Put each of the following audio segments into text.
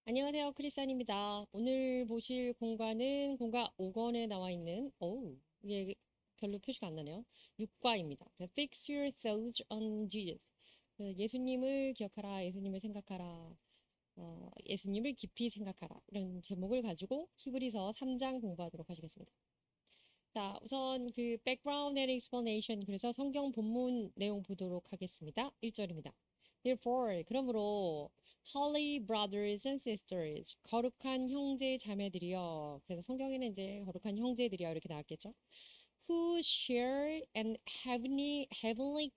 안녕하세요. 크리스안입니다. 오늘 보실 공과는 공과 5권에 나와 있는, 이게 별로 표시가 안 나네요. 6과입니다. Fix your thoughts on Jesus. 예수님을 기억하라, 예수님을 생각하라, 예수님을 깊이 생각하라. 이런 제목을 가지고 히브리서 3장 공부하도록 하시겠습니다. 자, 우선 그 background and explanation, 그래서 성경 본문 내용 보도록 하겠습니다. 1절입니다. Therefore, 그러므로 holy brothers and sisters, 거룩한 형제 자매들이여. 그래서 성경에는 이제 거룩한 형제들이여 이렇게 나왔겠죠. Who share an heavenly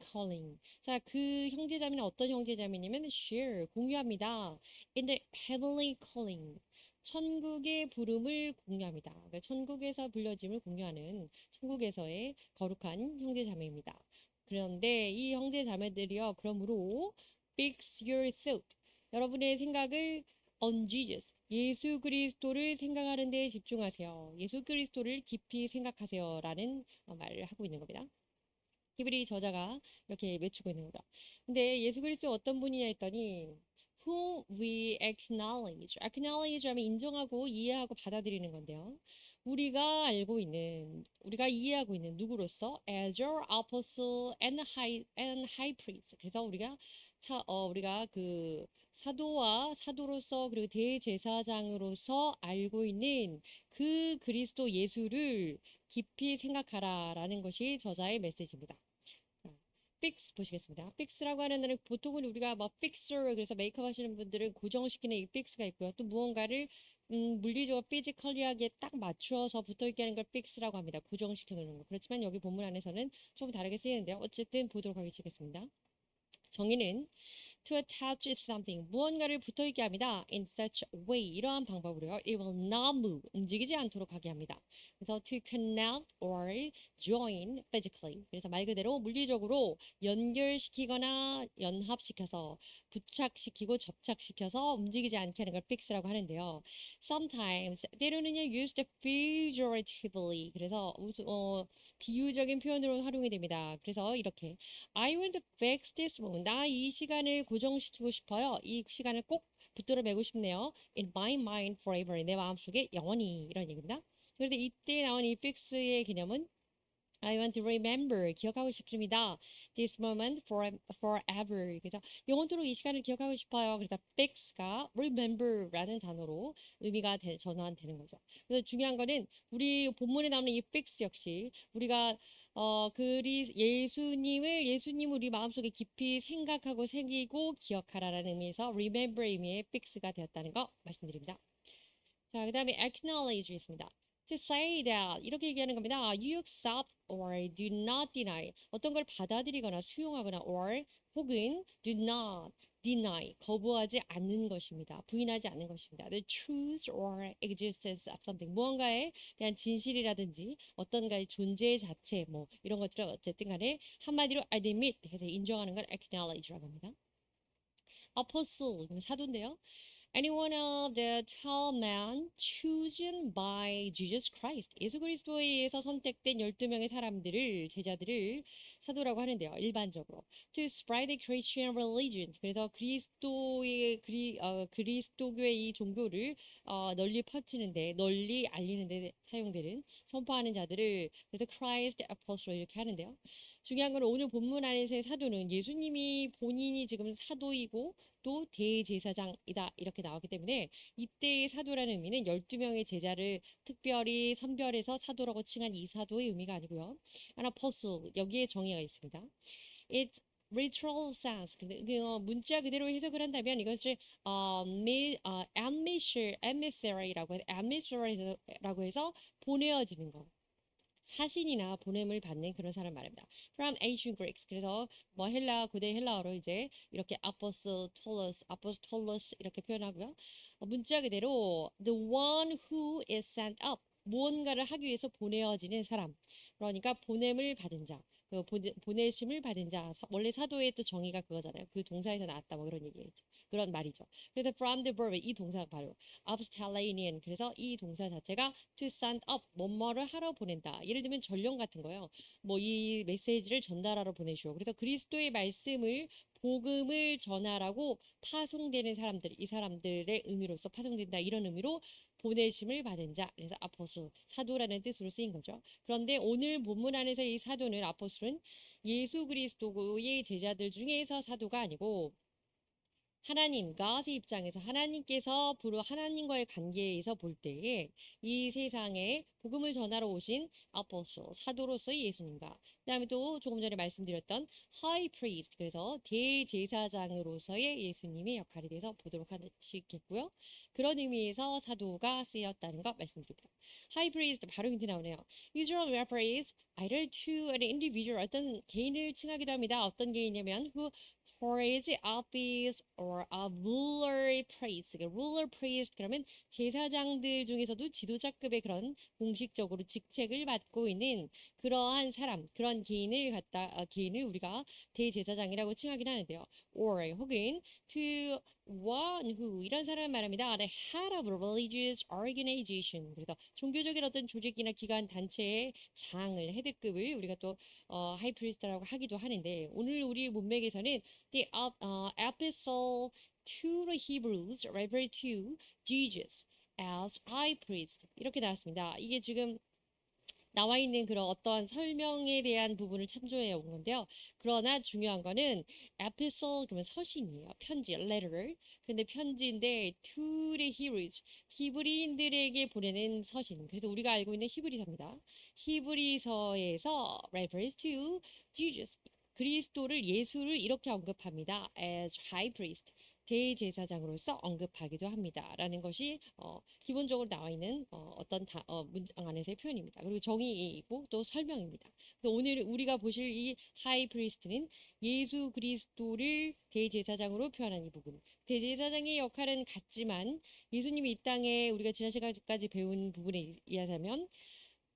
calling. 자, 그 형제자매는 어떤 형제자매냐면 share, 공유합니다. In the heavenly calling. 천국의 부름을 공유합니다. 그러니까 천국에서 불려짐을 공유하는 천국에서의 거룩한 형제자매입니다. 그런데 이 형제자매들이여, 그러므로 fix your thought. 여러분의 생각을 on Jesus. 예수 그리스도를 생각하는 데 집중하세요. 예수 그리스도를 깊이 생각하세요. 라는 말을 하고 있는 겁니다. 히브리 저자가 이렇게 외치고 있는 거죠. 근데 예수 그리스도 어떤 분이냐 했더니 whom we acknowledge. acknowledge 하면 인정하고 이해하고 받아들이는 건데요. 우리가 이해하고 있는 누구로서 as your apostle and high priest. 그래서 우리가 그 사도와 사도로서 그리고 대제사장으로서 알고 있는 그 그리스도 예수를 깊이 생각하라라는 것이 저자의 메시지입니다. fix 보시겠습니다. fix라고 하는 데는 보통은 우리가 뭐 fixer, 그래서 메이크업 하시는 분들은 고정시키는 이 fix가 있고요. 또 무언가를 물리적으로 피지컬리하게 딱 맞추어서 붙어있게 하는 걸 fix라고 합니다. 고정시켜 놓는 거. 그렇지만 여기 본문 안에서는 좀 다르게 쓰이는데요. 어쨌든 보도록 하겠습니다. 정의는 to attach something, 무언가를 붙어있게 합니다. in such a way, 이러한 방법으로요. it will not move, 움직이지 않도록 하게 합니다. 그래서 to connect or join physically, 그래서 말 그대로 물리적으로 연결시키거나 연합시켜서 부착시키고 접착시켜서 움직이지 않게 하는 걸 fix라고 하는데요. sometimes, 때로는요 used figuratively, 그래서 비유적인 표현으로 활용이 됩니다. 그래서 이렇게 I want to fix this moment, 나 이 시간을 고정시키고 싶어요. 이 시간을 꼭 붙들어 매고 싶네요. In my mind forever, 내 마음속에 영원히, 이런 얘기입니다. 그런데 이때 나온 이 fix의 개념은 I want to remember, 기억하고 싶습니다. This moment forever. 그래서 영원토록 이 시간을 기억하고 싶어요. 그래서 fix가 remember라는 단어로 의미가 전환되는 거죠. 그래서 중요한 거는 우리 본문에 나오는 이 fix 역시 우리가 예수님을 우리 마음속에 깊이 생각하고 새기고 기억하라라는 의미에서 remember 의미의 fix가 되었다는 거 말씀드립니다. 자, 그 다음에 acknowledge 있습니다. To say that, 이렇게 얘기하는 겁니다. You accept or do not deny. 어떤 걸 받아들이거나 수용하거나 or 혹은 do not deny, 거부하지 않는 것입니다. 부인하지 않는 것입니다. The truth or existence of something. 무언가에 대한 진실이라든지 어떤가의 존재 자체, 뭐 이런 것들을 어쨌든 간에 한마디로 admit 해서 인정하는 걸 acknowledge라고 합니다. apostle, 사도인데요. Any one of the 12 men chosen by Jesus Christ. 예수 그리스도에 의해서 선택된 12명의 제자들을 사도라고 하는데요. 일반적으로. To spread the Christian religion. 그래서 그리스도교의 이 종교를 널리 퍼치는데, 널리 알리는데 사용되는, 선포하는 자들을, 그래서 Christ Apostle 이렇게 하는데요. 중요한 건 오늘 본문 안에서의 사도는 예수님이 본인이 지금 사도이고 또 대제사장이다 이렇게 나왔기 때문에 이때의 사도라는 의미는 12명의 제자를 특별히 선별해서 사도라고 칭한 이 사도의 의미가 아니고요. 하나 apostle, 여기에 정의가 있습니다. It's literal sense. 문자 그대로 해석을 한다면 이것을 emissary라고 해서 보내어지는 거. 사신이나 보냄을 받는 그런 사람 말입니다. From ancient Greeks. 그래서 뭐 고대 헬라어로 이제 이렇게 apostolos 이렇게 표현하고요. 문자 그대로 the one who is sent up. 무언가를 하기 위해서 보내어지는 사람. 그러니까 보냄을 받은 자. 보내심을 받은 자. 원래 사도의 또 정의가 그거잖아요. 그 동사에서 나왔다 뭐 그런 얘기겠죠. 그런 말이죠. 그래서 from the verb, 이 동사가 바로 abstelenian. 그래서 이 동사 자체가 to send up, 뭐뭐를 하러 보낸다. 예를 들면 전령 같은 거요. 뭐 이 메시지를 전달하러 보내시오. 그래서 그리스도의 말씀을 복음을 전하라고 파송되는 사람들, 이 사람들의 의미로서 파송된다 이런 의미로 보내심을 받은 자, 그래서 아포슬, 사도라는 뜻으로 쓰인 거죠. 그런데 오늘 본문 안에서 이 사도는 아포슬은 예수 그리스도의 제자들 중에서 사도가 아니고 하나님, God의 입장에서 하나님께서 하나님과의 관계에서 볼 때에 이 세상에 복음을 전하러 오신 아포스톨, 사도로서의 예수님과 그다음에 또 조금 전에 말씀드렸던 High Priest, 그래서 대제사장으로서의 예수님의 역할에 대해서 보도록 하시겠고요. 그런 의미에서 사도가 쓰였다는 거 말씀드립니다. High Priest 바로 힌트 나오네요. Usually refers either to an individual, 어떤 개인을 칭하기도 합니다. 어떤 개인이냐면 who holds office or a ruler priest. ruler priest 그러면 제사장들 중에서도 지도자급의 그런 공식적으로 직책을 맡고 있는 그러한 사람, 그런 개인을 우리가 대제사장이라고 칭하긴 하는데요. or 혹은 to one who 이런 사람을 말합니다. the head of a religious organization. 그래서 종교적인 어떤 조직이나 기관 단체의 장을 헤드급을 우리가 또 하이프리스트라고 하기도 하는데 오늘 우리 문맥에서는 the epistle to the Hebrews refer to Jesus as high priest 이렇게 나왔습니다. 이게 지금 나와 있는 그런 어떠한 설명에 대한 부분을 참조해 온 건데요. 그러나 중요한 거는 epistle 그러면 서신이에요. 편지, letter. 근데 편지인데 to the Hebrews, 히브리인들에게 보내는 서신. 그래서 우리가 알고 있는 히브리서입니다. 히브리서에서 refers to Jesus. 그리스도를 예수를 이렇게 언급합니다. as high priest. 대제사장으로서 언급하기도 합니다. 라는 것이 기본적으로 나와 있는 문장 안에서의 표현입니다. 그리고 정의이고 또 설명입니다. 그래서 오늘 우리가 보실 이 하이 프리스트는 예수 그리스도를 대제사장으로 표현한 이 부분. 대제사장의 역할은 같지만 예수님이 이 땅에 우리가 지난 시간까지 배운 부분에 의하자면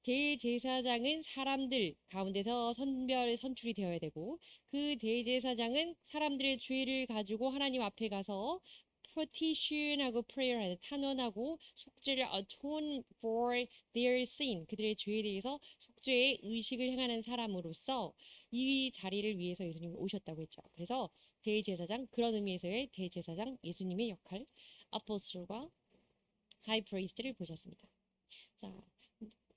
대제사장은 사람들 가운데서 선출이 되어야 되고 그 대제사장은 사람들의 죄를 가지고 하나님 앞에 가서 petition하고 prayer하는 탄원하고 속죄를 atone for their sin 그들의 죄에 대해서 속죄의 의식을 행하는 사람으로서 이 자리를 위해서 예수님이 오셨다고 했죠. 그래서 대제사장 그런 의미에서의 대제사장 예수님의 역할 아포스톨과 하이프리스트를 보셨습니다. 자,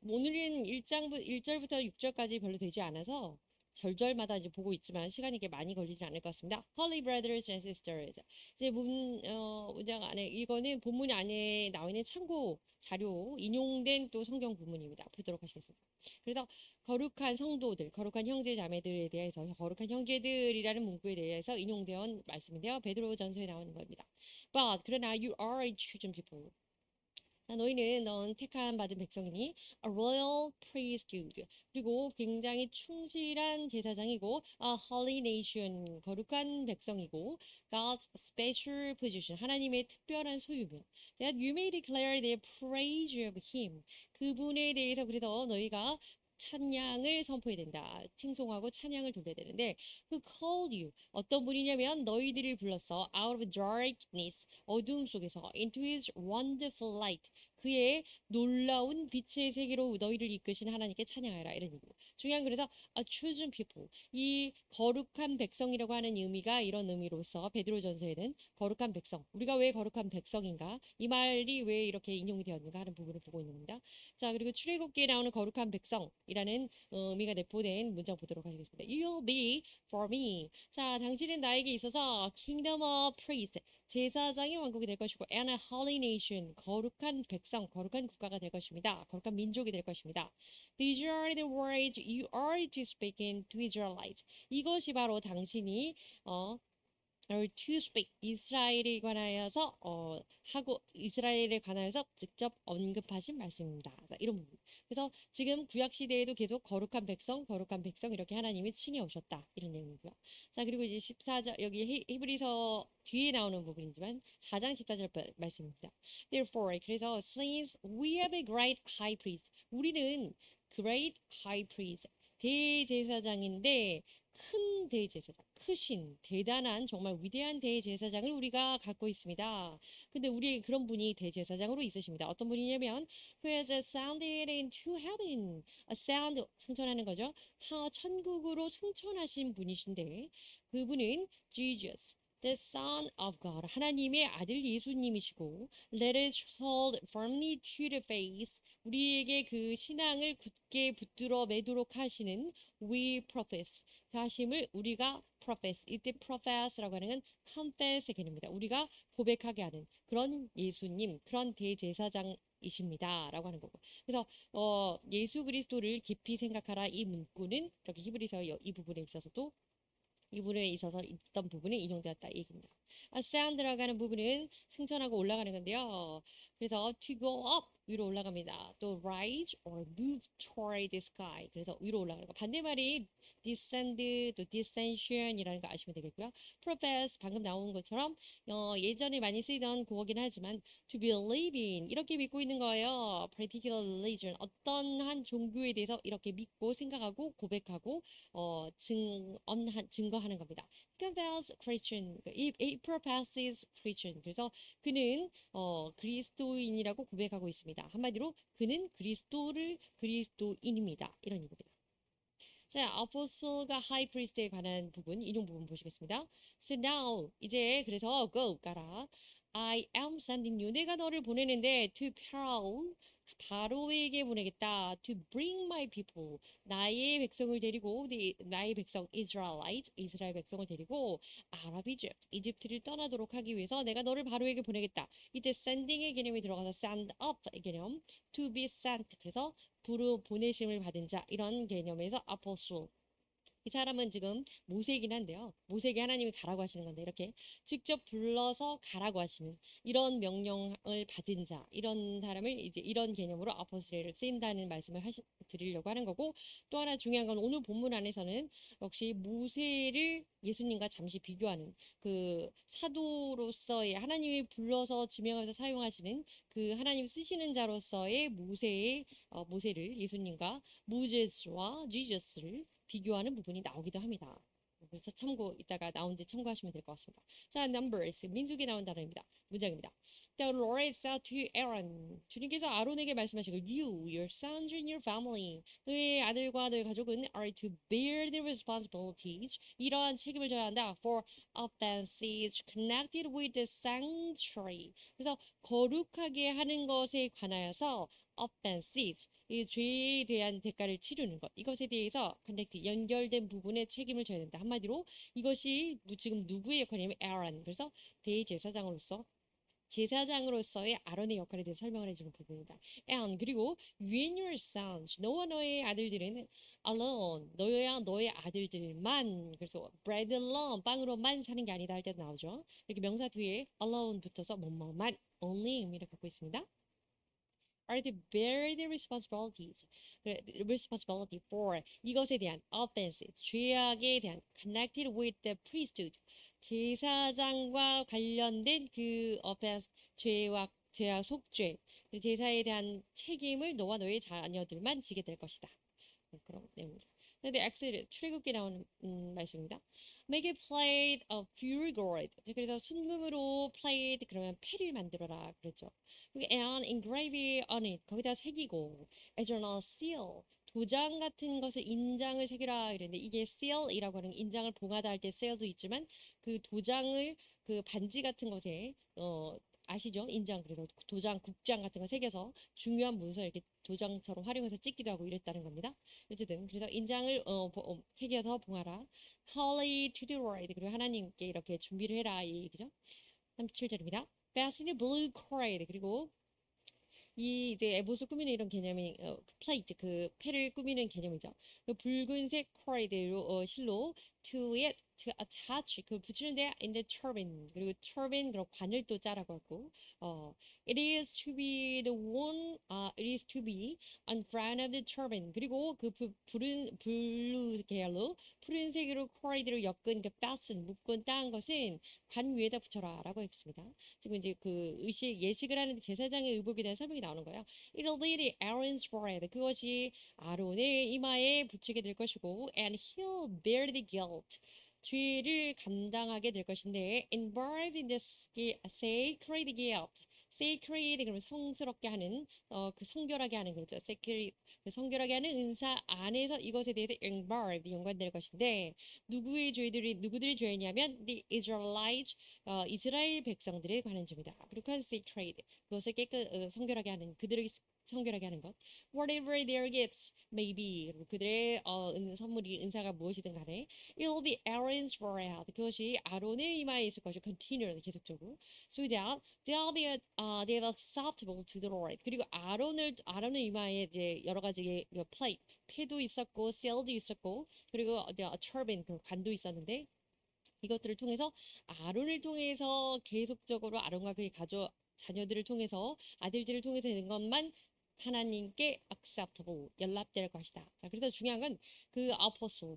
오늘은 1절부터 6절까지 별로 되지 않아서 절절마다 이제 보고 있지만 시간이 이렇게 많이 걸리지 않을 것 같습니다. Holy brothers and sisters. 이제 문장 안에 이거는 본문 안에 나와 있는 참고 자료 인용된 또 성경 부문입니다. 보도록 하시겠습니다. 그래서 거룩한 성도들, 거룩한 형제 자매들에 대해서 거룩한 형제들이라는 문구에 대해서 인용되어 말씀인데요. 베드로전서에 나오는 겁니다. But 그러나 you are a chosen people. 넌 택함 받은 백성이니 a royal priesthood 그리고 굉장히 충실한 제사장이고 a holy nation 거룩한 백성이고 God's special position 하나님의 특별한 소유며 that you may declare the praise of him 그분에 대해서 그래서 너희가 찬양을 선포해야 된다. 칭송하고 찬양을 돌려야 되는데 who called you 어떤 분이냐면 너희들을 불렀어 out of darkness 어두움 속에서 into his wonderful light 그의 놀라운 빛의 세계로 너희를 이끄신 하나님께 찬양하라 이런 의미고 중요한 그래서 a chosen people 이 거룩한 백성이라고 하는 의미가 이런 의미로서 베드로전서에는 거룩한 백성 우리가 왜 거룩한 백성인가 이 말이 왜 이렇게 인용이 되었는가 하는 부분을 보고 있는 겁니다. 자 그리고 출애굽기에 나오는 거룩한 백성이라는 의미가 내포된 문장 보도록 하겠습니다. You'll be for me. 자 당신은 나에게 있어서 kingdom of priests 제사장의 왕국이 될 것이고 and a holy nation 거룩한 백성 거룩한 국가가 될 것입니다. 거룩한 민족이 될 것입니다. These are the words you are to speak to Israelites. 이것이 바로 당신이 to speak 이스라엘에 관하여서 이스라엘에 관하여서 직접 언급하신 말씀입니다. 이런 부분. 그래서 지금 구약 시대에도 계속 거룩한 백성 이렇게 하나님이 칭해 오셨다. 이런 내용이고요. 자, 그리고 이제 14절 여기 히브리서 뒤에 나오는 부분이지만 4장 14절 말씀입니다. Therefore 그래서 since we have a great high priest 우리는 great high priest 대제사장인데 큰 대제사장, 크신, 대단한 정말 위대한 대제사장을 우리가 갖고 있습니다. 근데 우리에게 그런 분이 대제사장으로 있으십니다. 어떤 분이냐면 who has ascended into heaven. ascend 승천하는 거죠. 천국으로 승천하신 분이신데 그분은 Jesus, the Son of God, 하나님의 아들 예수님이시고 let us hold firmly to the faith. 우리에게 그 신앙을 굳게 붙들어 매도록 하시는 we profess 하심을 우리가 profess, 이때 profess라고 하는 건 confess의 개념입니다. 우리가 고백하게 하는 그런 예수님, 그런 대제사장이십니다. 라고 하는 거고. 그래서 예수 그리스도를 깊이 생각하라 이 문구는 이렇게 히브리서 이 부분에 있어서도 이 부분에 있어서 있던 부분이 인용되었다 이 얘기입니다. ascend 들어가는 부분은 승천하고 올라가는 건데요. 그래서 to go up 위로 올라갑니다. 또 rise or move toward the sky. 그래서 위로 올라가는 거. 반대말이 descend 또 descension이라는 거 아시면 되겠고요. profess 방금 나온 것처럼 예전에 많이 쓰이던 그거긴 하지만 to believe in 이렇게 믿고 있는 거예요. particular religion 어떤 한 종교에 대해서 이렇게 믿고 생각하고 고백하고 증거하는 겁니다. confess Christian, he professes Christian. 그래서 그는 그리스도인이라고 고백하고 있습니다. 한마디로 그는 그리스도인입니다. 이런 얘기입니다. 자, 아포스톨과 하이프리스트에 관한 부분, 인용 부분 보시겠습니다. So now, 이제 그래서 go, 가라. I am sending you. 내가 너를 보내는데 to Pharaoh, 바로에게 보내겠다. To bring my people. 나의 백성을 데리고, 나의 백성 Israelite, 이스라엘 백성을 데리고 Arab Egypt, 이집트를 떠나도록 하기 위해서 내가 너를 바로에게 보내겠다. 이때 sending의 개념이 들어가서 send up의 개념, to be sent. 그래서 보내심을 받은 자 이런 개념에서 아포스톨 이 사람은 지금 모세이긴 한데요. 모세에게 하나님이 가라고 하시는 건데 이렇게 직접 불러서 가라고 하시는 이런 명령을 받은 자 이런 사람을 이제 이런 개념으로 아포스톨을 쓰인다는 말씀을 드리려고 하는 거고 또 하나 중요한 건 오늘 본문 안에서는 역시 모세를 예수님과 잠시 비교하는 그 사도로서의 하나님이 불러서 지명해서 사용하시는 그 하나님 쓰시는 자로서의 모세를 예수님과 모제스와 지저스를 비교하는 부분이 나오기도 합니다. 그래서 이따가 나오는데 참고하시면 될 것 같습니다. 자, Numbers, 민수기 나온 단어입니다. 문장입니다. The Lord said to Aaron, 주님께서 아론에게 말씀하시고, You, your sons and your family, 너의 아들과 너의 가족은 are to bear the responsibilities, 이러한 책임을 져야 한다. For offenses connected with the sanctuary. 그래서 거룩하게 하는 것에 관하여서 offenses, 이 죄에 대한 대가를 치르는 것 이것에 대해서 커넥트 연결된 부분에 책임을 져야 된다. 한마디로 이것이 지금 누구의 역할이냐면 아론 그래서 제사장으로서의 아론의 역할에 대해서 설명을 해주는 부분입니다. And 그리고 when your sons 너와 너의 아들들은 alone 너의 아들들만 그래서 bread alone 빵으로만 사는 게 아니다 할 때 나오죠. 이렇게 명사 뒤에 alone 붙어서 뭐뭐만 only 의미를 갖고 있습니다. are to bear the responsibility for 이것에 대한 offenses, 죄악에 대한 connected with the priesthood, 제사장과 관련된 그 offense, 죄악 속죄, 제사에 대한 책임을 너와 너의 자녀들만 지게 될 것이다. 그런 내용입니다. 근데 출애굽기에 나오는 말씀입니다. Make a plate of pure gold. 그래서 순금으로 plate 그러면 패를 만들어라 그랬죠. 그리고 and engrave on it. 거기다 새기고 as on a seal. 도장 같은 것을 인장을 새기라 이랬는데 이게 seal이라고 하는 인장을 봉하다 할 때 seal도 있지만 그 도장을 그 반지 같은 것에 아시죠? 인장 그래서 도장 국장 같은 거 새겨서 중요한 문서 이렇게 도장처럼 활용해서 찍기도 하고 이랬다는 겁니다. 어쨌든 그래서 인장을 새겨서 봉하라. Holy to the Lord 그리고 하나님께 이렇게 준비를 해라 이 얘기죠. 37절입니다. Fasten blue cord 그리고 이 이제 에봇을 꾸미는 이런 개념이 플레이트 그 패를 꾸미는 개념이죠. 그 붉은색 cord 실로 to it to attach 그걸 붙이는데 in the turban 그리고 turban 그런 관을 또 짜라고 하고 it is to be the one it is to be on front of the turban 그리고 그 푸른 블루 계열로 푸른색으로 코리드로 엮은 그 fasten 묶은 따은 것은 관 위에다 붙여라라고 했습니다. 지금 이제 그 의식 예식을 하는데 제사장의 의복에 대한 설명이 나오는 거예요. It'll lead Aaron's forehead 그것이 아론의 이마에 붙이게 될 것이고 and he'll bear the guilt 죄를 감당하게 될 것인데 involved in the sacred guilt sacred 그러면 성스럽게 하는 그 성결하게 하는 거죠. sacred 그 성결하게 하는 은사 안에서 이것에 대해서 involved 연관될 것인데 누구들의 죄냐면 the Israelites 이스라엘 백성들에 관한 죄입니다. 그리고 sacred 그것을 성결하게 하는 그들에게 성결하게 하는 것. Whatever their gifts may be. 그들의 선물이 은사가 무엇이든 간에 it will be Aaron's forehead. 그것이 아론의 이마에 있을 것이 continually 계속적으로. So that they are acceptable to the Lord. 그리고 아론의 이마에 이제 여러 가지 plate, 패도 있었고, 셀도 있었고, 그리고 turban 그 관도 있었는데 이것들을 통해서 아론을 통해서 계속적으로 아론과 그의 자녀들을 통해서 아들들을 통해서 되는 것만 하나님께 acceptable 연락될 것이다. 자, 그래서 중요한 건 그 apostle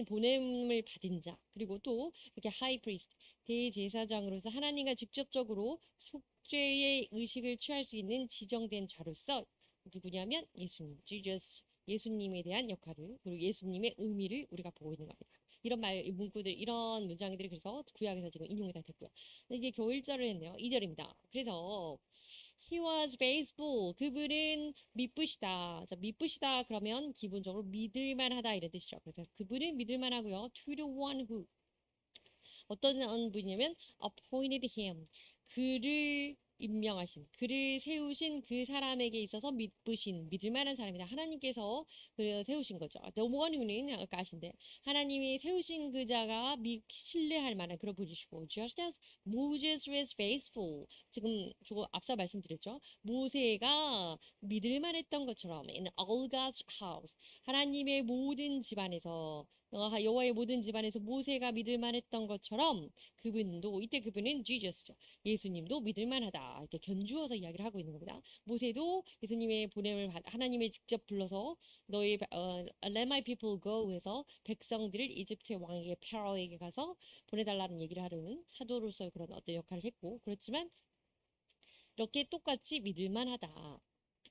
보냄을 받은 자 그리고 또 이렇게 high priest 대제사장으로서 하나님과 직접적으로 속죄의 의식을 취할 수 있는 지정된 자로서 누구냐면 예수님, Jesus 예수님에 대한 역할을 그리고 예수님의 의미를 우리가 보고 있는 겁니다. 이런 문구들, 이런 문장들이 그래서 구약에서 지금 인용이 다 됐고요. 이제 겨우 1절을 했네요. 2절입니다. 그래서 He was faithful. 그분은 미쁘시다. 자, 미쁘시다 그러면 기본적으로 믿을만하다 이런 뜻이죠. 그래서 그분은 믿을만하고요. To the one who 어떤 분이냐면 appointed him. 그를 임명하신, 그를 세우신 그 사람에게 있어서 믿을 만한 사람이다. 하나님께서 그를 세우신 거죠. The one who는 아까 아신데 하나님이 세우신 그 자가 신뢰할 만한 그런 분이시고 just as Moses was faithful. 지금 저 앞서 말씀드렸죠. 모세가 믿을 만했던 것처럼 in all God's house. 하나님의 모든 집안에서 여호와의 모든 집안에서 모세가 믿을 만했던 것처럼 그분도 이때 그분은 Jesus죠. 예수님도 믿을 만하다. 이렇게 견주어서 이야기를 하고 있는 겁니다. 모세도 예수님의 보냄을 하나님을 직접 불러서 너희 let my people go 해서 백성들을 이집트의 왕에게 파라오에게 가서 보내달라는 얘기를 하려는 사도로서의 그런 어떤 역할을 했고 그렇지만 이렇게 똑같이 믿을 만하다.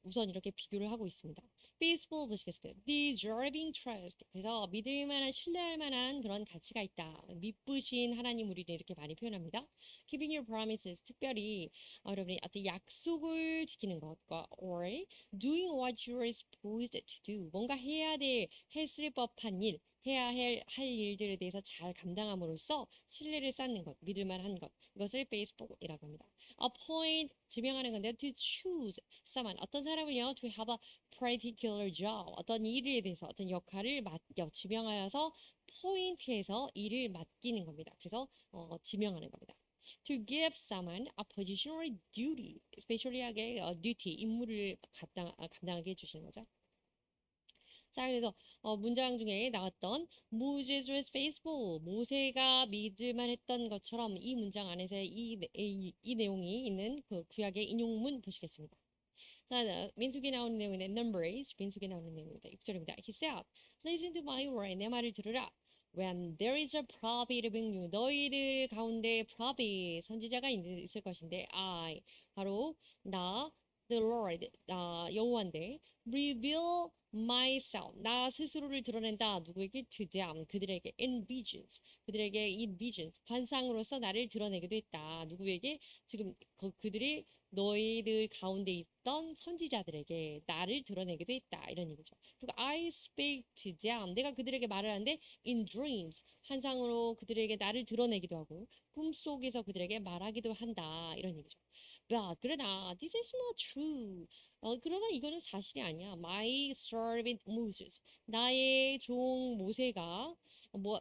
우선 이렇게 비교를 하고 있습니다. Faithful 보시겠습니다. Deserving trust. 그래서 믿을 만한, 신뢰할 만한 그런 가치가 있다. 믿으신 하나님 우리는 이렇게 많이 표현합니다. Keeping your promises. 특별히 여러분이 어떤 약속을 지키는 것과 or doing what you are supposed to do. 뭔가 했을 법한 일, 할 일들에 대해서 잘 감당함으로써 신뢰를 쌓는 것, 믿을 만한 것. 이것을 faithful이라고 합니다. Appoint, 지명하는 건데 to choose someone, 어떤 사람을요 to have a particular job, 어떤 일에 대해서 어떤 역할을 지명하여서 포인트에서 일을 맡기는 겁니다. 그래서 지명하는 겁니다. To give someone a position or duty, 스페셜리하게 duty, 임무를 감당하게 해주시는 거죠. 자, 그래서 문장 중에 나왔던 Moses was faithful. 모세가 믿을만 했던 것처럼 이 문장 안에서 이 내용이 있는 그 구약의 인용문 보시겠습니다. 자, 민수기 나오는 내용인데 Numbers, 민수기 나오는 내용입니다. 6절입니다. He said, Listen to my word. 내 말을 들으라. When there is a prophet among you, 너희들 가운데 prophet, 선지자가 있을 것인데 I, 바로 나, the Lord, 여호와인데 reveal myself, 나 스스로를 드러낸다. 누구에게? To them, 그들에게 in visions, 그들에게 in visions, 환상으로서 나를 드러내기도 했다. 누구에게? 지금 그들이 너희들 가운데 있던 선지자들에게 나를 드러내기도 했다. 이런 얘기죠. 그리고 I speak to them, 내가 그들에게 말을 하는데 in dreams, 환상으로 그들에게 나를 드러내기도 하고 꿈속에서 그들에게 말하기도 한다. 이런 얘기죠. But 그러나 this is not true. 그러나 이거는 사실이 아니야. My servant Moses. 나의 종 모세가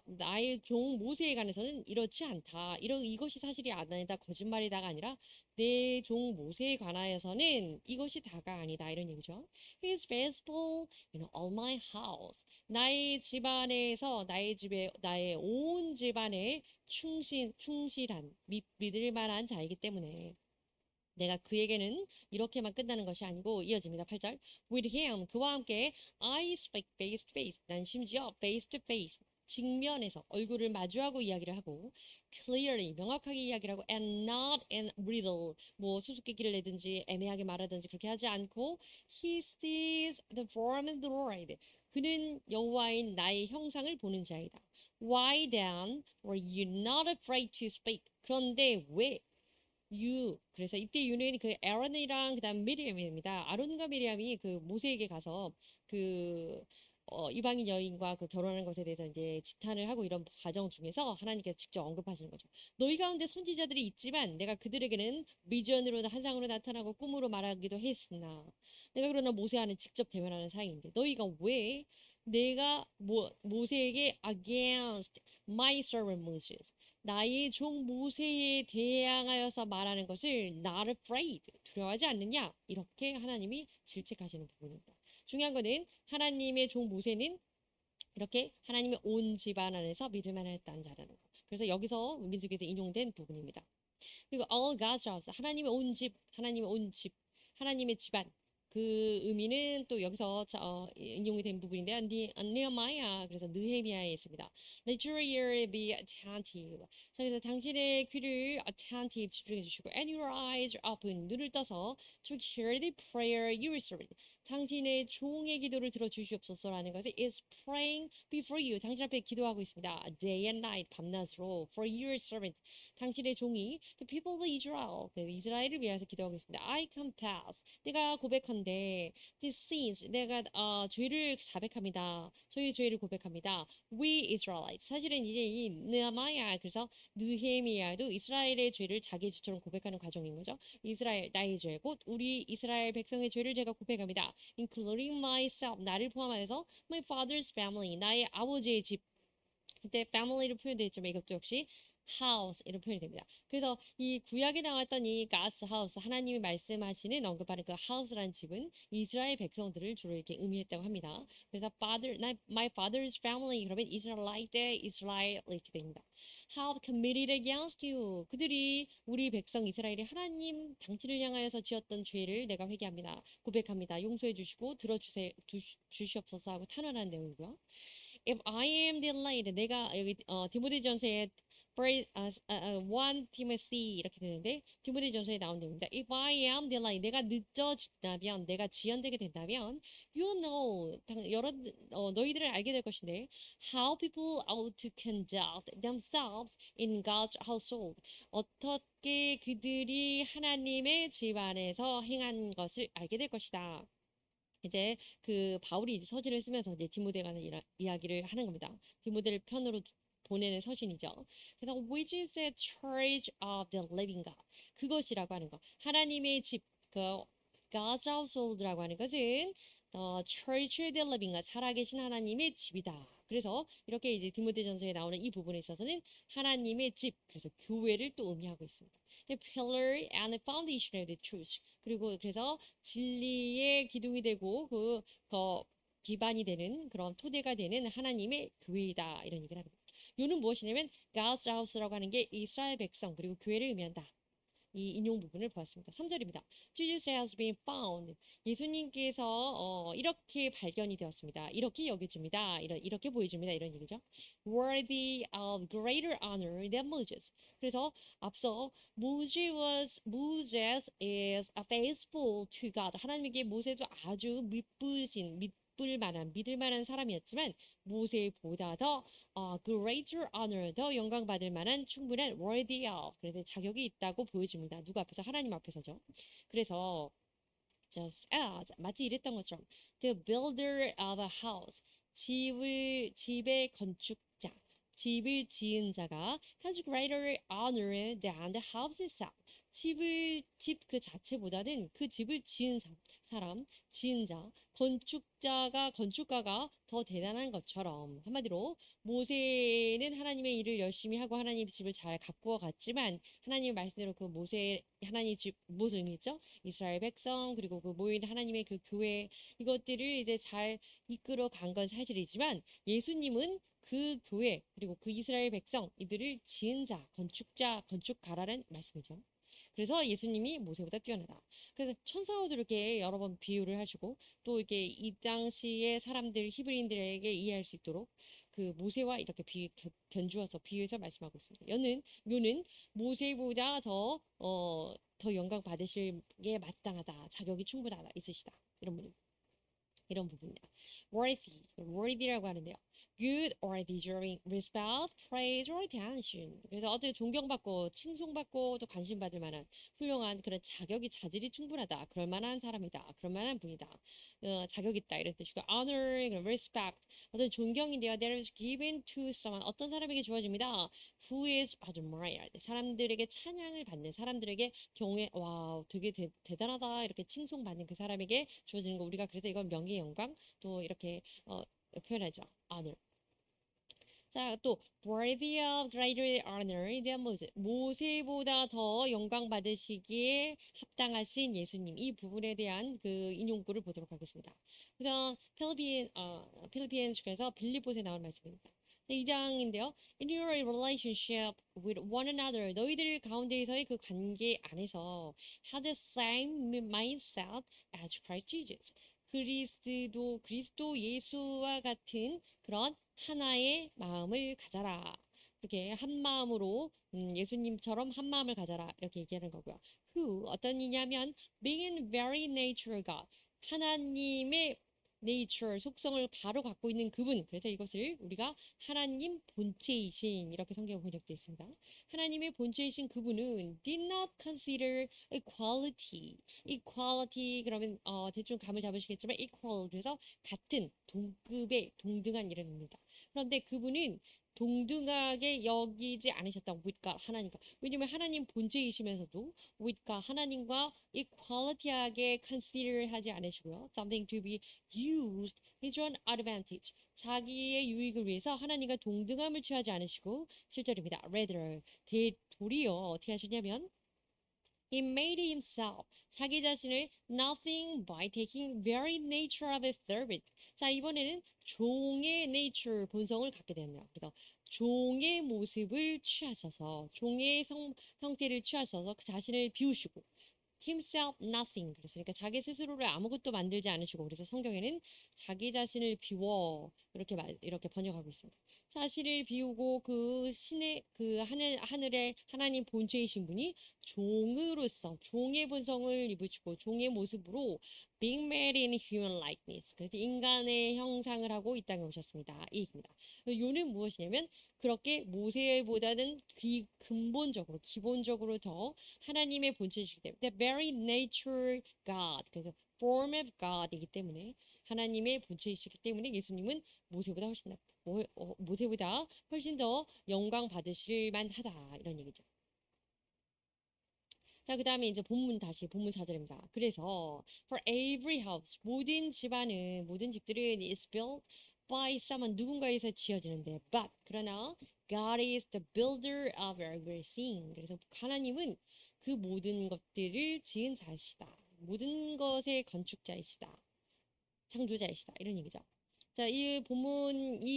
나의 종 모세에 관해서는 이렇지 않다. 이것이 사실이 아니다. 거짓말이다가 아니라 내 종 모세에 관하여서는 이것이 다가 아니다. 이런 얘기죠. He is faithful in all my house. 나의 집안에서 나의 온 집안에 충실한 믿을 만한 자이기 때문에 내가 그에게는 이렇게만 끝나는 것이 아니고 이어집니다. 8절. With him 그와 함께 I speak face to face. 난 심지어 face to face 직면에서 얼굴을 마주하고 이야기를 하고 clearly 명확하게 이야기를 하고 and not in riddle 뭐 수수께끼를 내든지 애매하게 말하든지 그렇게 하지 않고 he sees the form of the Lord. 그는 여호와인 나의 형상을 보는 자이다. Why then were you not afraid to speak? 그런데 왜 그래서 이때 유는 그 에런이랑 그다음 미리암입니다. 아론과 미리암이 그 모세에게 가서 그 이방인 여인과 그 결혼하는 것에 대해서 이제 지탄을 하고 이런 과정 중에서 하나님께서 직접 언급하시는 거죠. 너희 가운데 선지자들이 있지만 내가 그들에게는 비전으로 환상으로 나타나고 꿈으로 말하기도 했으나 내가 그러나 모세와는 직접 대면하는 사이인데 너희가 왜 내가 모세에게 against my servant Moses 나의 종 모세에 대항하여서 말하는 것을 not afraid, 두려워하지 않느냐? 이렇게 하나님이 질책하시는 부분입니다. 중요한 거는 하나님의 종 모세는 이렇게 하나님의 온 집안 안에서 믿을 만했다는 자라는 거. 그래서 여기서 민수기에서 인용된 부분입니다. 그리고 all God's house, 하나님의 온 집, 하나님의 집안. 그 의미는 또 여기서 인용이 된 부분인데요. 네헤마야 그래서 느헤미야에 있습니다. Let your ear be attentive. 그래서 당신의 귀를 attentive 집중해 주시고 and your eyes open 눈을 떠서 to hear the prayer you servant. 당신의 종의 기도를 들어 주시옵소서라는 것이 is praying before you. 당신 앞에 기도하고 있습니다. Day and night 밤낮으로 for your servant. 당신의 종이 the people of Israel, 이스라엘을 위해서 기도하고 있습니다. I confess, 내가 고백한데 these sins, 내가 죄를 자백합니다. 저희 죄를 고백합니다. We Israelites, 사실은 이제 이 느헤마야, 그래서 느헤미야도 이스라엘의 죄를 자기 죄처럼 고백하는 과정인 거죠. 이스라엘 나의 죄, 곧 우리 이스라엘 백성의 죄를 제가 고백합니다. Including myself, 나를 포함하여서 my father's family, 나의 아버지의 집. 그때 family로 표현되어 있지만 이것도 역시 house 이런 표현이 됩니다. 그래서 이 구약에 나왔던 이 God's house 하나님이 말씀하시는 언급하는 그 house라는 집은 이스라엘 백성들을 주로 이렇게 의미했다고 합니다. 그래서 my father's family 그러면 Israelite, 이스라엘 이렇게 됩니다. Have committed against you. 그들이 우리 백성 이스라엘이 하나님 당신을 향하여서 지었던 죄를 내가 회개합니다. 고백합니다. 용서해 주시고 주시옵소서 하고 탄원하는 내용이고요. If I am delayed, 내가 여기 디모데전서에 1 Timothy 이렇게 되는데 디모데전서에 나온 내용입니다. If I am delayed, 내가 늦어진다면, 내가 지연되게 된다면, you know, 너희들은 알게 될 것인데, how people ought to conduct themselves in God's household. 어떻게 그들이 하나님의 집안에서 행한 것을 알게 될 것이다. 이제 그 바울이 이제 서신을 쓰면서 이제 디모데에 관한 이야기를 하는 겁니다. 디모데를 편으로 보내는 서신이죠. 그래서 which is the church of the living God. 그것이라고 하는 거. 하나님의 집, 그 God's household라고 하는 것은 church of the living God, 살아계신 하나님의 집이다. 그래서 이렇게 이제 디모데전서에 나오는 이 부분에 있어서는 하나님의 집, 그래서 교회를 또 의미하고 있습니다. The pillar and the foundation of the truth. 그리고 그래서 진리의 기둥이 되고 기반이 되는 그런 토대가 되는 하나님의 교회이다 이런 얘기를 합니다. 요는 무엇이냐면 God's house라고 하는 게 이스라엘 백성 그리고 교회를 의미한다. 이 인용 부분을 보았습니다. 3절입니다. Jesus has been found. 예수님께서 이렇게 발견이 되었습니다. 이렇게 여겨집니다. 이렇게 보여집니다. 이런 얘기죠. Worthy of greater honor than Moses. 그래서 앞서 Moses is faithful to God. 하나님에게 모세도 아주 믿을 만한 사람이었지만 모세보다 더 greater honor, 더 영광받을 만한 충분한 worthy of, 그래서 자격이 있다고 보여집니다. 누구 앞에서? 하나님 앞에서죠. 그래서 just as, 마치 이랬던 것처럼 the builder of a house, 집의 건축자, 집을 지은 자가 has greater honor than the house itself. 집 그 자체보다는 그 집을 지은 사람, 지은 자, 건축가가 더 대단한 것처럼 한마디로 모세는 하나님의 일을 열심히 하고 하나님의 집을 잘 가꾸어 갔지만 하나님의 말씀대로 그 하나님 집 무슨 의미죠? 이스라엘 백성 그리고 그 모인 하나님의 그 교회 이것들을 이제 잘 이끌어 간 건 사실이지만 예수님은 그 교회 그리고 그 이스라엘 백성 이들을 지은 자, 건축가라는 말씀이죠. 그래서 예수님이 모세보다 뛰어나다. 그래서 천사와도 이렇게 여러 번 비유를 하시고 또 이렇게 이 당시의 사람들 히브리인들에게 이해할 수 있도록 그 모세와 이렇게 견주어서 비유해서 말씀하고 있습니다. 요는 모세보다 더 영광 받으실 게 마땅하다. 자격이 충분하다. 있으시다. 이런 부분입니다. worthy라고 하는데요. good or deserving respect, praise or attention. 그래서 어떻게 존경받고 칭송받고 또 관심받을 만한 훌륭한 그런 자질이 충분하다. 그럴 만한 사람이다. 그럴 만한 분이다. 자격 있다 이런 뜻이고 honor, respect 어떤 존경인데요. that is given to someone 어떤 사람에게 주어집니다. who is admired 사람들에게 찬양을 받는 사람들에게 경외 와 되게 대단하다 이렇게 칭송받는 그 사람에게 주어지는 거 우리가 그래서 이건 명예 영광 또 이렇게 표현하죠. honor. 자, 또 worthy of greater honor에 대한 모세보다 더 영광 받으시기에 합당하신 예수님 이 부분에 대한 그 인용구를 보도록 하겠습니다. 그래서 필리피엔스 그래서 빌립보에 나온 말씀입니다. 2장인데요. In your relationship with one another, 너희들 가운데에서의 그 관계 안에서 have the same mindset as Christ Jesus. 그리스도 예수와 같은 그런 하나의 마음을 가져라. 이렇게 한 마음으로 예수님처럼 한 마음을 가져라. 이렇게 얘기하는 거고요. Who 어떤 이냐면 being very nature God 하나님의 nature 속성을 바로 갖고 있는 그분. 그래서 이것을 우리가 하나님 본체이신 이렇게 성경 번역되어 있습니다. 하나님의 본체이신 그분은 did not consider equality 그러면 대충 감을 잡으시겠지만 equal 그래서 같은 동급의 동등한 이런 의미입니다. 그런데 그분은 동등하게 여기지 않으셨다. with God 하나님과. 왜냐면 하나님 본체이시면서도 with God 하나님과 equality하게 consider 하지 않으시고요. something to be used his own advantage. 자기의 유익을 위해서 하나님과 동등함을 취하지 않으시고 7절입니다. rather 도리어 어떻게 하셨냐면 He made himself 자기 자신을 nothing by taking very nature of a servant. 자 이번에는 종의 nature 본성을 갖게 되네요. 그래서 종의 모습을 취하셔서 종의 형태를 취하셔서 그 자신을 비우시고 himself nothing 그랬으니까 자기 스스로를 아무것도 만들지 않으시고 그래서 성경에는 자기 자신을 비워 이렇게 번역하고 있습니다. 자신을 비우고 그 신의 그 하늘의 하나님 본체이신 분이 종으로서 종의 본성을 입으시고 종의 모습으로 being made in human likeness 그래서 인간의 형상을 하고 이 땅에 오셨습니다. 이 얘기입니다. 요는 무엇이냐면 그렇게 모세보다는 근본적으로 기본적으로 더 하나님의 본체이시기 때문에 the very nature God 그래서 form of God이기 때문에 하나님의 본체이시기 때문에 예수님은 모세보다 훨씬 더 영광 받으실 만하다 이런 얘기죠. 자, 그 다음에 이제 본문 4절입니다. 그래서 for every house 모든 집들은 is built by someone 누군가에서 지어지는데 but 그러나 God is the builder of everything. 그래서 하나님은 그 모든 것들을 지은 자이시다. 모든 것의 건축자이시다. 창조자이시다. 이런 얘기죠. 자, 이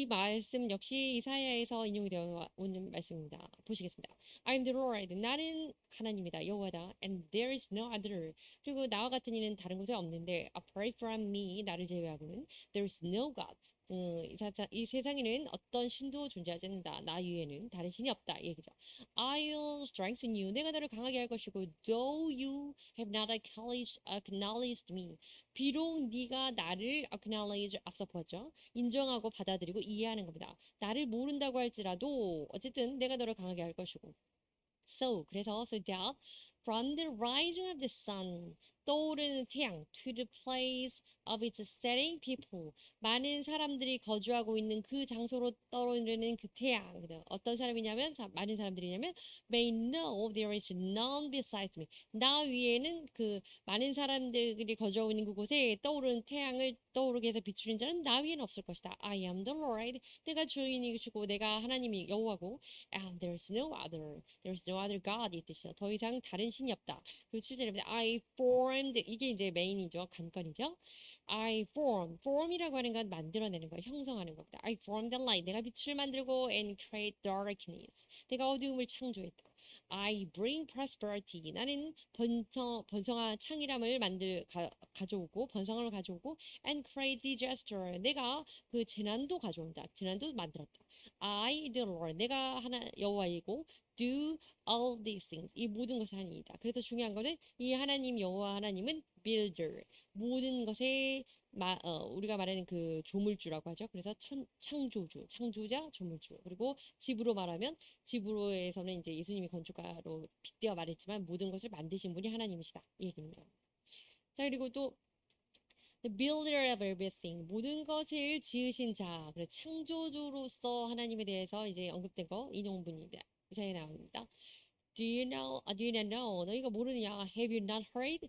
말씀 역시 이사야에서 인용이 되어 오는 말씀입니다. 보시겠습니다. I'm the Lord. 나는 하나님이다. 여호와다. And there is no other. 그리고 나와 같은 이는 다른 곳에 없는데 apart from me, 나를 제외하고는 there is no God. 이 세상에는 어떤 신도 존재하지 않는다. 나 외에는 다른 신이 없다. 이 얘기죠. I'll strengthen you. 내가 너를 강하게 할 것이고 though you have not acknowledged me. 비록 네가 나를 acknowledge 앞서 보았죠. 인정하고 받아들이고 이해하는 겁니다. 나를 모른다고 할지라도 어쨌든 내가 너를 강하게 할 것이고. So that from the rising of the sun, 떠오르는 태양, to the place of its setting people. 많은 사람들이 거주하고 있는 그 장소로 떠오르는 그 태양. 어떤 사람이냐면, 많은 사람들이냐면, may know there is none besides me. 나 위에는 그 많은 사람들이 거주하고 있는 그곳에 떠오르는 태양을 떠오르게 해서 비추는 자는 나 위에는 없을 것이다. I am the Lord. 내가 주인이시고 내가 하나님이 여호와고 and there's no other God 이 뜻이죠. 더 이상 다른 신이 없다. 그리고 7절입니다. I formed 이게 이제 메인이죠. 관건이죠. form이라고 하는 건 만들어내는 거, 형성하는 겁니다. I formed the light. 내가 빛을 만들고 and create darkness. 내가 어두움을 창조했다. I bring prosperity. 나는 번성한 창이람을 가져오고 번성함을 가져오고 and create disaster. 내가 그 재난도 가져온다. 재난도 만들었다. I the Lord. 내가 하나 여호와이고 do all these things. 이 모든 것을 하는 이다. 그래서 중요한 거는 이 하나님 여호와 하나님은 builder. 모든 것에 우리가 말하는 그 조물주라고 하죠. 그래서 창조주, 창조자, 조물주. 그리고 집으로 말하면 집으로에서는 이제 예수님이 건축가로 빗대어 말했지만 모든 것을 만드신 분이 하나님이시다. 이 얘기입니다. 자, 그리고 또 the builder of everything. 모든 것을 지으신 자. 그래 창조주로서 하나님에 대해서 이제 언급된 거 인용문입니다. 이 사이에 나옵니다. Do you not know? 너희가 모르느냐? Have you not heard?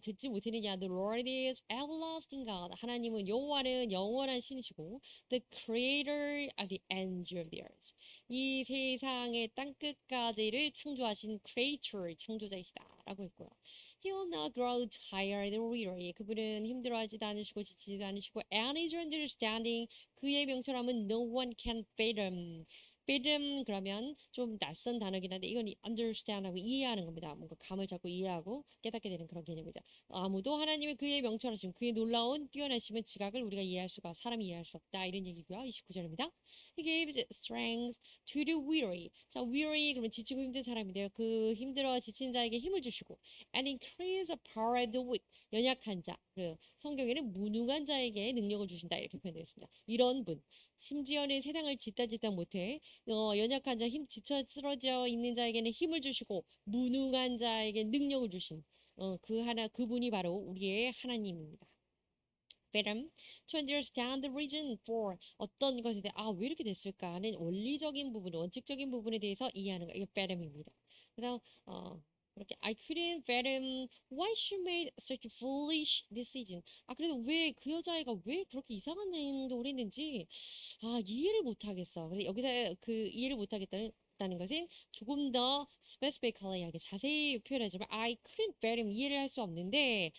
듣지 못했느냐? The Lord is everlasting God. 하나님은 여호와는 영원한 신이시고, the Creator of the ends of the earth. 이 세상의 땅 끝까지를 창조하신 Creator, 창조자이시다라고 했고요. He will not grow tired or weary. 그분은 힘들어하지도 않으시고 지치지도 않으시고, and his understanding. 그의 명철함은 no one can fathom. fathom 그러면 좀 낯선 단어긴 한데 이건 understand하고 이해하는 겁니다. 뭔가 감을 잡고 이해하고 깨닫게 되는 그런 개념이죠. 아무도 하나님의 그의 명철하심, 그의 놀라운 뛰어나심의 지각을 우리가 이해할 수가 사람이 이해할 수 없다 이런 얘기고요. 29절입니다. He gives strength to the weary. 자, weary 그러면 지치고 힘든 사람인데요. 그 힘들어 지친 자에게 힘을 주시고 and increase the power of the weak. 연약한 자. 그 성경에는 무능한 자에게 능력을 주신다 이렇게 표현되어 있습니다. 이런 분. 심지어는 세상을 짓다 못해 연약한 자, 지쳐 쓰러져 있는 자에게는 힘을 주시고 무능한 자에게 능력을 주신 그분이 바로 우리의 하나님입니다. Better to understand the reason for 어떤 것에 대해 왜 이렇게 됐을까 하는 원리적인 부분, 원칙적인 부분에 대해서 이해하는 거 이게 better입니다. 그래서 그렇게 I couldn't fathom why she made such a foolish decision. 그래도 왜 그 여자애가 왜 그렇게 이상한 행동을 했는지 이해를 못 하겠어. 그래서 여기서 그 이해를 못 하겠다는 것은 조금 더 specifically하게 자세히 표현하자면 I couldn't fathom 이해를 할 수 없는데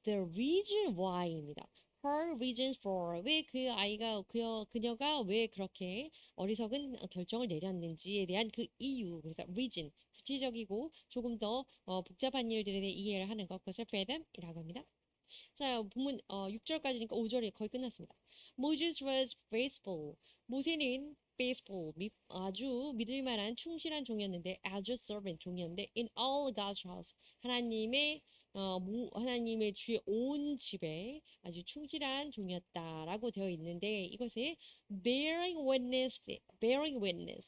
the reason why입니다. her reasons for 왜 그 아이가 그녀가 왜 그렇게 어리석은 결정을 내렸는지에 대한 그 이유 그래서 reason 구체적이고 조금 더 복잡한 일들에 대해 이해를 하는 것 그것을 fathom이라고 합니다. 자, 본문 6절까지니까 5절이 거의 끝났습니다. Moses was faithful. 모세는 faithful, 아주 믿을 만한 충실한 종이었는데 as a servant 종이었는데 in all God's house 하나님의 주의 온 집에 아주 충실한 종이었다라고 되어 있는데 이것에 bearing witness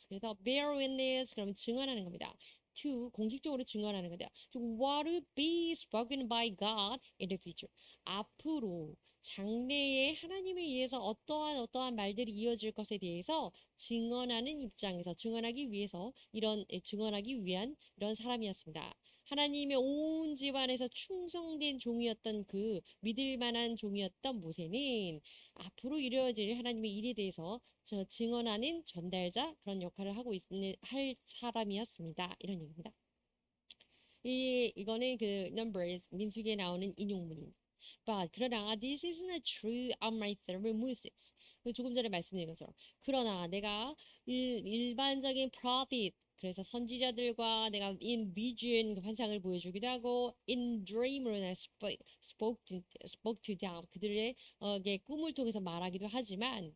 그래서 bear witness 그러면 증언하는 겁니다. to 공식적으로 증언하는 건데요. What would be spoken by God in the future? 앞으로 장래에 하나님에 의해서 어떠한 말들이 이어질 것에 대해서 증언하는 입장에서 증언하기 위한 이런 사람이었습니다. 하나님의 온 집안에서 충성된 종이었던 그 믿을 만한 종이었던 모세는 앞으로 이루어질 하나님의 일에 대해서 증언하는 전달자 그런 역할을 할 사람이었습니다. 이런 얘기입니다. 이거는 그 Numbers 민수기에 나오는 인용문입니다. But 그러나 this is not true of my servant Moses. 조금 전에 말씀드린 것처럼 그러나 내가 일반적인 prophet 그래서 선지자들과 내가 in vision 환상을 보여주기도 하고 in dream으로 내가 spoke to them 그들의 꿈을 통해서 말하기도 하지만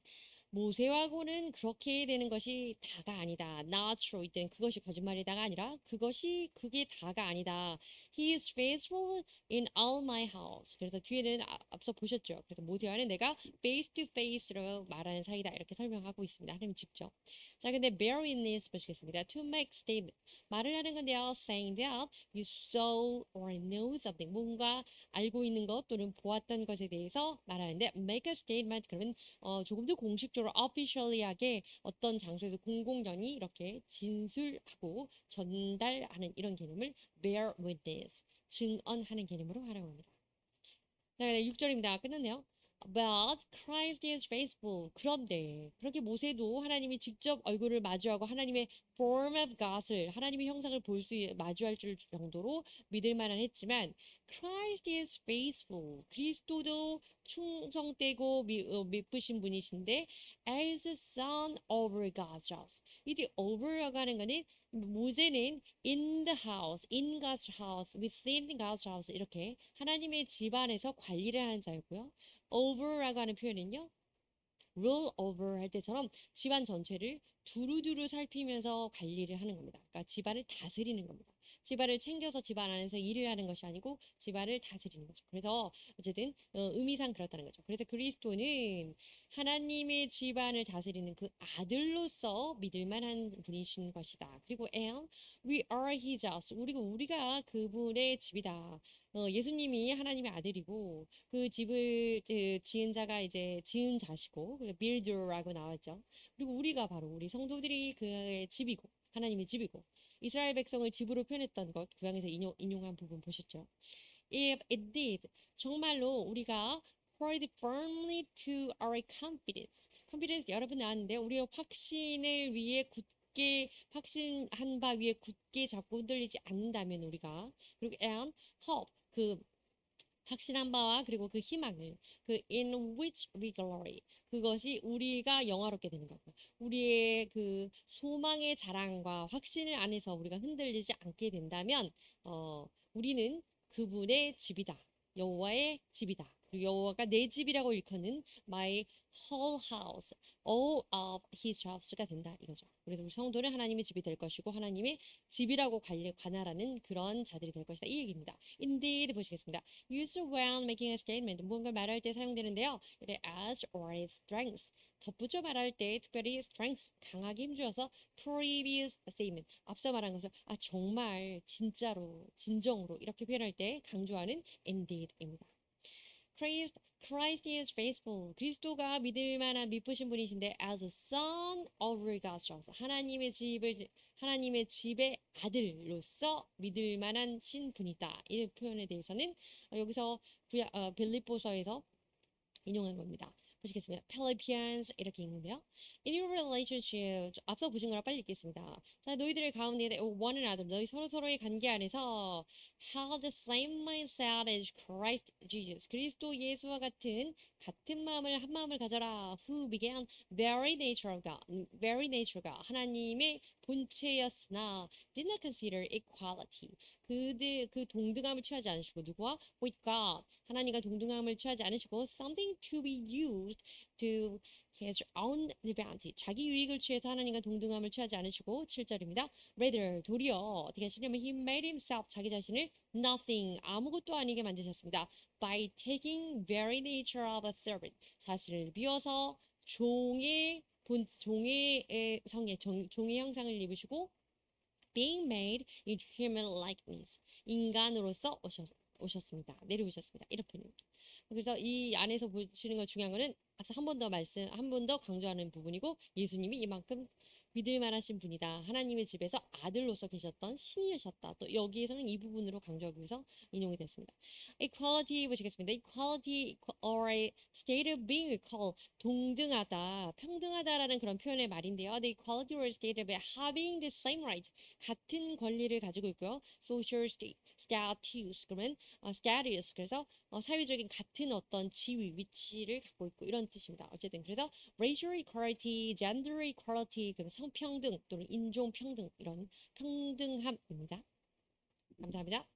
모세하고는 그렇게 되는 것이 다가 아니다. Not true. 이때는 그것이 거짓말이다가 아니라 그게 다가 아니다. He is faithful in all my house. 그래서 뒤에는 앞서 보셨죠. 그래서 모세와는 내가 face to face로 말하는 사이다. 이렇게 설명하고 있습니다. 하나님 직접. 자, 근데 bear witness 보시겠습니다. To make statement. 말을 하는 건데요. Saying that you saw or know something. 뭔가 알고 있는 것 또는 보았던 것에 대해서 말하는데 make a statement. 그러면 조금 더 공식적으로 officially하게 어떤 장소에서 공공연히 이렇게 진술하고 전달하는 이런 개념을 bear witness, 증언하는 개념으로 활용합니다. 자, 6절입니다. 끝났네요. But Christ is faithful. 그런데 그렇게 모세도 하나님이 직접 얼굴을 마주하고 하나님의 form of God을 하나님의 형상을 볼 수 마주할 줄 정도로 믿을 만한 했지만 Christ is faithful. 그리스도도 충성되고 믿으신 분이신데 as a son over God's house. 이게 over라고 하는 거는 모세는 in the house, in God's house, within God's house 이렇게 하나님의 집안에서 관리를 하는 자였고요. over라고 하는 표현은요. rule over 할 때처럼 집안 전체를 두루두루 살피면서 관리를 하는 겁니다. 그러니까 집안을 다스리는 겁니다. 집안을 챙겨서 집안 안에서 일을 하는 것이 아니고 집안을 다스리는 거죠. 그래서 어쨌든 의미상 그렇다는 거죠. 그래서 그리스도는 하나님의 집안을 다스리는 그 아들로서 믿을 만한 분이신 것이다. 그리고 and we are his house. 우리가 그분의 집이다. 예수님이 하나님의 아들이고 그 집을 지은 자가 이제 지은 자시고 builder라고 나왔죠. 그리고 우리가 바로 우리 성도들이 그의 집이고 하나님의 집이고 이스라엘 백성을 집으로 표현했던 것 구약에서 인용한 부분 보셨죠? If indeed 정말로 우리가 hold firmly to our confidence. confidence 여러분 나왔는데 우리의 확신을 위해 굳게 확신한 바 위에 굳게 잡고 흔들리지 않는다면 우리가 그리고 and hope 그 확신한 바와 그리고 그 희망을 그 in which we glory 그것이 우리가 영화롭게 되는 거고 우리의 그 소망의 자랑과 확신을 안에서 우리가 흔들리지 않게 된다면 우리는 그분의 집이다. 여호와의 집이다. 그리고 여호와가 내 집이라고 일컫는 my whole house, all of his house가 된다 이거죠. 그래서 우리 성도는 하나님의 집이 될 것이고 하나님의 집이라고 관할하는 그런 자들이 될 것이다 이 얘기입니다. Indeed 보시겠습니다. Used when making a statement 무언가를 말할 때 사용되는데요. as or strength 덧붙여 말할 때 특별히 strength 강하게 힘주어서 previous statement 앞서 말한 것을 정말 진짜로 진정으로 이렇게 표현할 때 강조하는 indeed입니다. Christ is faithful. 그리스도가 믿을 만한 믿으신 분이신데 as a son over God's house. 하나님의 집의 아들로서 믿을 만한 신분이다. 이 표현에 대해서는 여기서 빌립보서에서 인용한 겁니다. 보시겠습니다. Philippians 이렇게 읽는데요. In your relationship 앞서 보신 거랑 빨리 읽겠습니다. 자, 너희들의 가운데 one another 너희 서로의 관계 안에서 have the same mindset as Christ Jesus 그리스도 예수와 같은 마음을 한 마음을 가져라. Who began very nature of God 하나님의 본체였으나 did not consider equality 그 동등함을 취하지 않으시고 누구와 with God 하나님과 동등함을 취하지 않으시고 something to be used to his own advantage 자기 유익을 취해서 하나님과 동등함을 취하지 않으시고 7절입니다. rather 도리어 어떻게 하시냐면 he made himself 자기 자신을 nothing 아무것도 아니게 만드셨습니다. by taking very nature of a servant 자신을 비워서 종의 형상을 입으시고 being made in human likeness 인간으로서 오셨습니다. 내려오셨습니다. 이렇게 그래서 이 안에서 보시는 거 중요한 거는 앞서 한 번 더 강조하는 부분이고 예수님이 이만큼 믿을 만하신 분이다. 하나님의 집에서 아들로서 계셨던 신이셨다. 또 여기에서는 이 부분으로 강조하기 위해서 인용이 됐습니다. Equality 보시겠습니다. Equality or a state of being equal 동등하다, 평등하다라는 그런 표현의 말인데요. The equality or state of having the same right 같은 권리를 가지고 있고요. Social status 그러면 status 그래서 사회적인 같은 어떤 지위, 위치를 갖고 있고 이런 뜻입니다. 어쨌든 그래서 racial equality, gender equality, 그럼 성평등 또는 인종평등 이런 평등함입니다. 감사합니다.